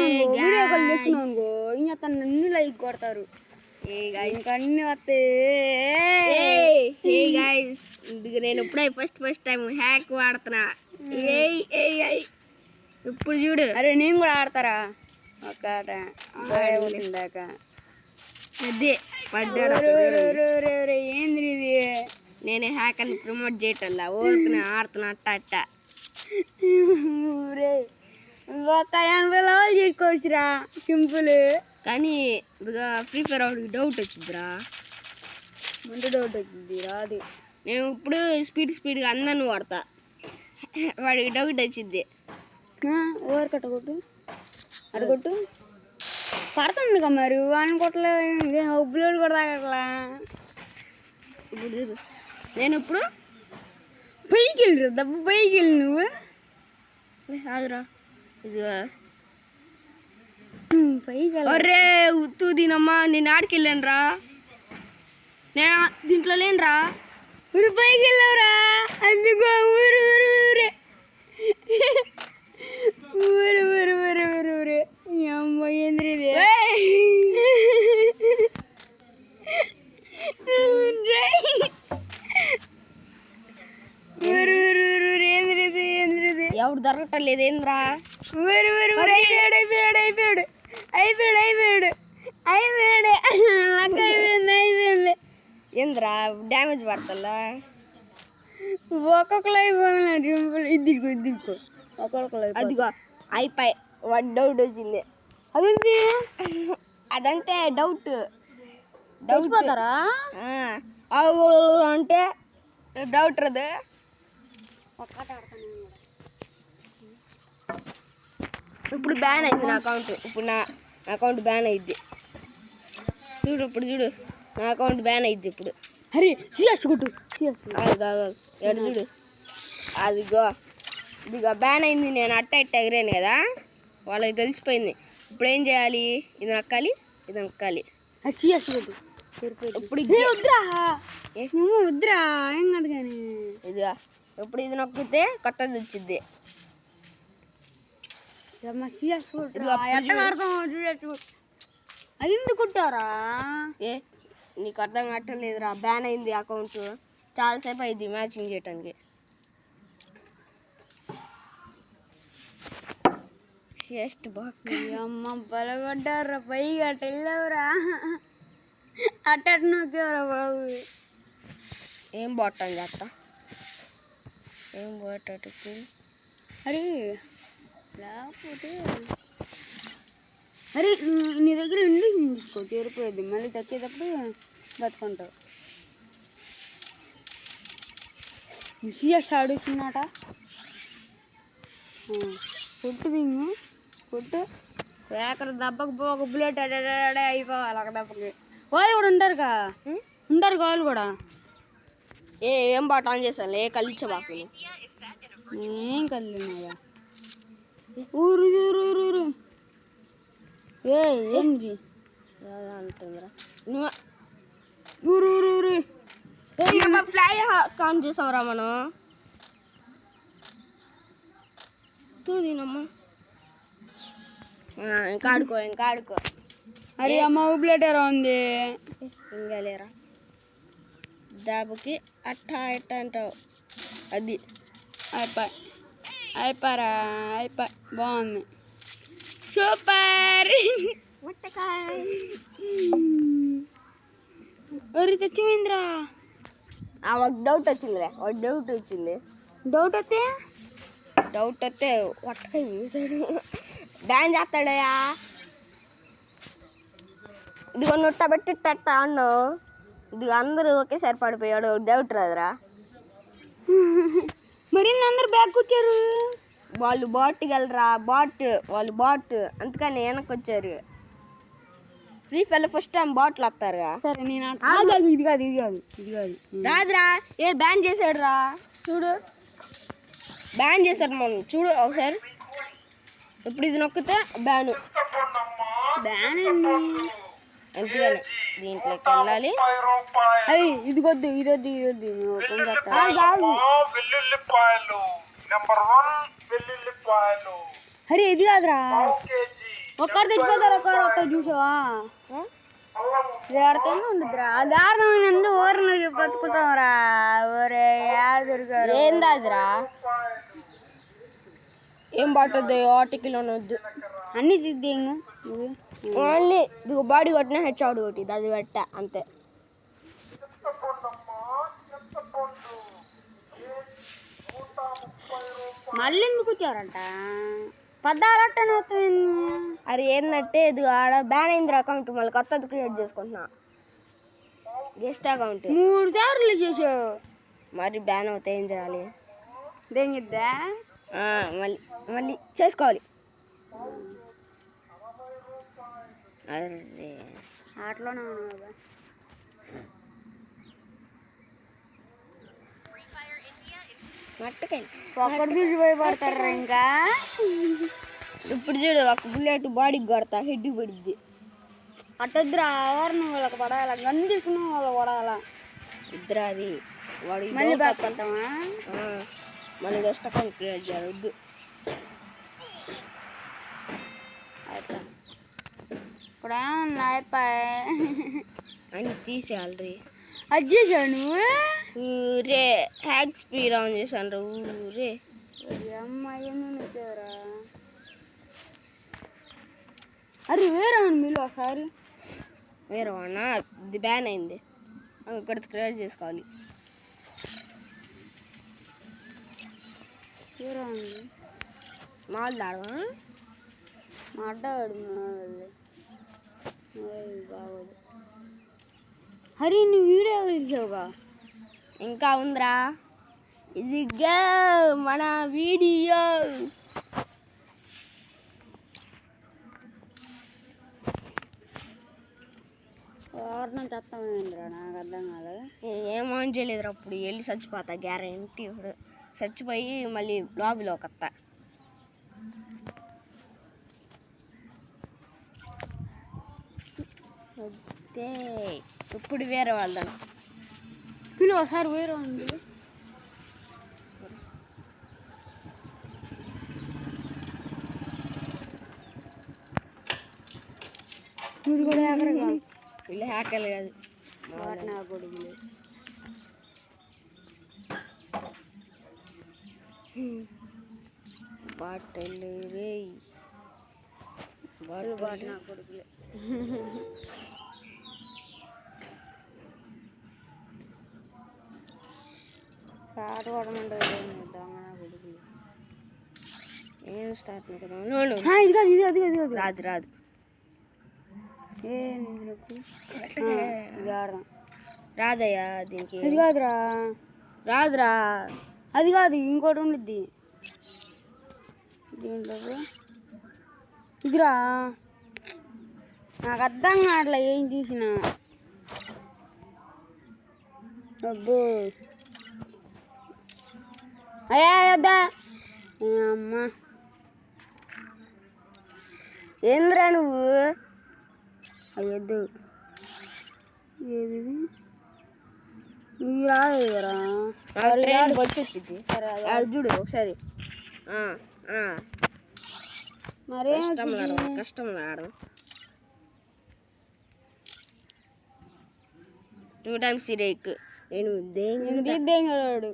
Video call చేస్తున్నాను ఇంకా అన్ని లైక్ కొడతారు ఇంకా అన్ని నేను ఇప్పుడే ఫస్ట్ టైం హ్యాక్ వాడుతున్నా ఇప్పుడు చూడు. అరే నేను కూడా ఆడతారా ఇందాక అదే పడ్డాడు. ఏంది ఇది? నేనే హ్యాక్ అని ప్రమోట్ చేయటల్లా ఓడుతున్నా ఆడుతున్నా అట్ట చేసుకోవచ్చురా సింపుల్. కానీ ఫ్రీ ఫైర్ వాడికి డౌట్ వచ్చిందిరా. ముందు డౌట్ వచ్చింది రాదు. నేను ఇప్పుడు స్పీడ్గా అందరిని వాడతా. వాడికి డౌట్ వచ్చింది. ఓవర్ కట్టగొట్టు అడగొట్టు పడుతుంది కదా మరి వాడిని కొట్టలే ఉబ్బులోడు కూడా తాగట్లా. ఇప్పుడు నేను ఇప్పుడు పైకి వెళ్ళరు దెబ్బ పైకి వెళ్ళి నువ్వు ఆగురా. ఇది పైకి అరే ఉత్తు దీనమ్మా నేను ఆడికి వెళ్ళాను రా. నేను దీంట్లో లేనురా. ఊరు పైకి వెళ్ళావురా. అందుకో ఊరు ఊరు ఊరే ఊరు ఊరు ఊరు ఊరు ఊరే అమ్మ ఏంద్రీ ఎవడు దొరకటం లేదు ఏంద్రా. అయిపోయాడు ఏంద్రా డ్యామేజ్ పడతల్లా. ఒక్కొక్కరు అయిపోయినాడు. ఇద్దికో ఒక్కొక్కరు అదిగో అయిపోయి వాడు డౌట్ వచ్చింది. అదేంటి అదంతే డౌట్ పోతారా అంటే డౌట్ రదే. ఇప్పుడు బ్యాన్ అయింది నా అకౌంట్. ఇప్పుడు నా అకౌంట్ బ్యాన్ అయింది చూడు. ఇప్పుడు చూడు నా అకౌంట్ బ్యాన్ అయింది ఇప్పుడు. అరే కొట్టు ఎడు చూడు. అదిగో ఇదిగో బ్యాన్ అయింది. నేను అట్ట ఎగిరాను కదా వాళ్ళకి తెలిసిపోయింది. ఇప్పుడు ఏం చేయాలి? ఇది నొక్కాలి ఇప్పుడు వద్దురా ఏం కాదు కానీ ఇదిగా ఇప్పుడు ఇది నొక్కితే కొత్తది వచ్చింది. అది ఎందుకు కొట్టారా? నీకు అర్థం కట్టలేదురా. బ్యాన్ అయింది అకౌంట్. చాలాసేపు అయింది మ్యాచింగ్ చేయటానికి. జస్ట్ అమ్మ బలపడ్డారా పైగా అట్ట వెళ్ళావురా. అట్ట నొక్కేవరా బాబు. ఏం బొట్టం చేస్తా ఏం బొట్టకి. అరే లేకపోతే అరే నీ దగ్గర ఉండి తీసుకో తీరిపోయేది. మళ్ళీ తక్కేటప్పుడు బతుకుంటావు. సిఎస్ అడుగుతున్నట కొట్టు దింగు కొట్టు. అక్కడ దెబ్బకు ఒక బుల్లెట్ అడే అయిపోవాలి. అక్కడ దెబ్బకి వాళ్ళు కూడా ఉంటారు వాళ్ళు కూడా. ఏం బాట ఆన్ చేశాను ఏ కలిచబాకు. ఏం కలిగినాయా ఊరు ఊరు ఊరు ఊరు ఏంది అంటుందిరా నువ్వు. ఊరు ఊరు ఊరు ఫ్లై కౌంట్ చేసావురా మనం. తూదినమ్మా ఇంకా ఆడుకో. అరే అమ్మ ఉబ్లేటరా ఉంది ఇంకా లేరా. దాబుకి అట్ట అంటావు. అది అయిపోరా బాగుంది సూపర్. ఒరి తెచ్చిపోయిందిరా. ఒక డౌట్ వచ్చిందిలే. డౌట్ వస్తే వట్టకాయ చూసాడు డాన్స్ చేస్తాడయా. ఇదిగో నొట్ట పెట్టి టట్ట అన్నావు. ఇదిగో అందరూ ఒకేసారి పడిపోయాడు. డౌట్ రాదురా. మరి అందరు బ్యాగ్ వచ్చారు. వాళ్ళు బాట్కి వెళ్ళరా వాళ్ళు బాట్ అందుకని వెనక్కి వచ్చారు. ఫ్రీ ఫైర్ ఫస్ట్ టైం బాట్లు వస్తారుగా. సరే నేను ఇది కాదు రాదురా. బ్యాన్ చేశాడు రా చూడు. బ్యాన్ చేశాడు మనం చూడు ఒకసారి. ఇప్పుడు ఇది నొక్కితే బ్యాన్ అండి అందుకని దీంట్లోకి వెళ్ళాలి. అది ఇది వద్దు అరే ఇది కాదురా. ఒక్కరు తెచ్చిపోతారు ఒక్కరు చూసావా ఆడితేనే ఉండదురా అది ఆడదామని ఎందుకు ఊరిని బతుకుతాంరా ఊరే దొరికారు ఏందాదిరా ఏం పట్టుద్ది ఆర్టికల్ అనొద్దు అన్నీ చూద్ది ఓన్లీ బాడీ కొట్టిన హెడ్ షాట్ కొట్టిద్ది అది పెట్ట అంతే మళ్ళీ ఎందుకు వచ్చారంట పద్దాలట్టనే అది ఏంటంటే ఇది ఆడ బ్యాన్ అయింది అకౌంట్ మళ్ళీ కొత్తది క్రియేట్ చేసుకుంటున్నా గెస్ట్ అకౌంట్ 3 సార్లు చేసావు మరి బ్యాన్ అవుతే ఏం చేయాలి దేనిద్దా మళ్ళీ మళ్ళీ చేసుకోవాలి అరే ఆటలోనే ఉన్నావు కదా మట్టకాయ ఒక్కడు చూసి భయపడతారా ఇంకా ఇప్పుడు చూడు ఒక బుల్లెట్ బాడీకి కొడతా హెడ్ పడిద్ది అట్టొద్దురా ఎవరిని వాళ్ళకి పడాలా గన్ను తీసుకున్న వాళ్ళకి పడాలా ఇద్దరు అది వాడు మళ్ళీ బ్యాక్ వద్దామా మళ్ళీ గెస్ట్ అకౌంట్ క్రియేట్ చేయాలి వద్దు ఇప్పుడు ఏమన్నా అయిపోయి అని తీసేయాలి అది చేసావు నువ్వు ఊరే హ్యాక్ స్పీడ్ ఆన్ చేశాను ఊరే అమ్మాయి వచ్చారా అరే వేరే మీరు ఒకసారి వేరే వాడినా ఇది బ్యాన్ అయింది ఇక్కడ క్రియేట్ చేసుకోవాలి వేరే మాట్లాడవా మాట్లాడు బాగోదు హరి నువ్వు వీడియో తీసావుగా ఇంకా ఉందిరా ఇదిగా మన వీడియో వారణం చెత్తమైందిరా నాకు అర్థం కాలేదు ఏం ఆన్ చేయలేదురా అప్పుడు వెళ్ళి చచ్చిపోతా గ్యారెంటీ ఇప్పుడు చచ్చిపోయి మళ్ళీ లాబీలోకి వస్తా అదే ఇప్పుడు వేరే వాళ్ళని పిలు ఒకసారి వేరే ఉంది ఇది కూడా హ్యాకర్గా వీళ్ళు హ్యాకర్లు కాదు వాటిని ఆ కొడుకులు బాటలు రే వాటిని ఆ కొడుకులే పాట కొడమంటే దొంగ కొడుకులు ఏం స్టార్ట్ కదా ఇది కాదు ఇది అది అది అది రాదు రాదు ఇది ఆడదాం రాదయ్యా దీనికి ఇది కాదురా రాదురా అది కాదు ఇంకోటి ఉండిద్ది దీంట్లో ఇదిరా నాకు అర్థం కావట్లే ఏం చూసినా అబ్బో అయ్యా వద్దా అమ్మా ఏంద్రా నువ్వు అయ్యొద్దు ఏది ఇవి రాలేదురా వచ్చేసింది చూడు ఒకసారి మరే కష్టం ఆడడం 2 times సిరేక్ నేను దేంగడు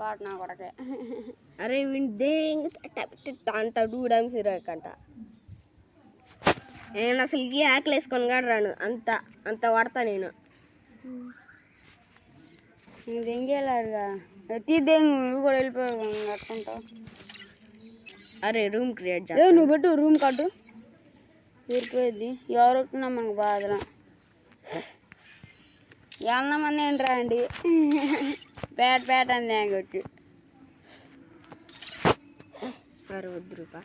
వాటి నా కొడకే అరే వీడు దేంగ అంట 2 times సిరేక్ అంట నేను అసలు ఈ ఆకలి వేసుకొని కాడ రాను అంత అంత వాడతా నేను దెంగేలాడుగా దెంగు నువ్వు కూడా వెళ్ళిపోయావు కట్టుకుంటావు అరే రూమ్ క్రియేట్ చేయ నువ్వు పెట్టు రూమ్ కట్టు తీరిపోయింది ఎవరు వచ్చినా మనకు బాధలా ఎంత మంది ఏంట్రా అండి పేట అంది కొట్టి వద్దు రూపా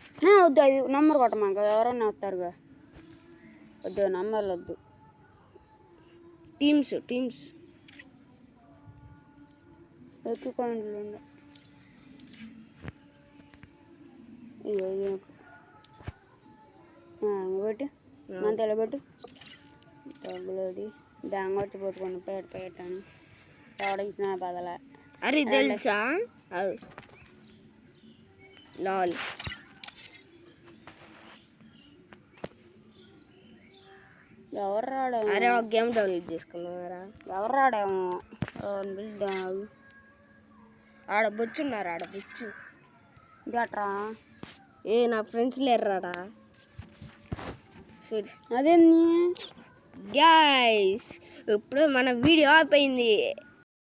వద్దు అది నంబర్ కొట్టమాక ఎవరన్నా వస్తారుగా వద్దు నంబర్లు వద్దు టీమ్స్ ఎక్కువ పాయింట్లు ఉండే పెట్టు మంతలో పెట్టు డబ్బులు అది దాంగొట్టి పెట్టుకుని పెట్టాను ఎవడిచ్చిన బదల అరే తెలుసా లాల్ ఎవరు రాడేమో. అరే ఒక గేమ్ డౌన్లోడ్ చేసుకున్నారా? ఎవరు రాడేమో. బిల్డాగు ఆడ బొచ్చున్నారు, ఆడ బొచ్చు. గట్రా నా ఫ్రెండ్స్ లేరాడా? అదేంది గైస్ ఇప్పుడు మన వీడియో అయిపోయింది.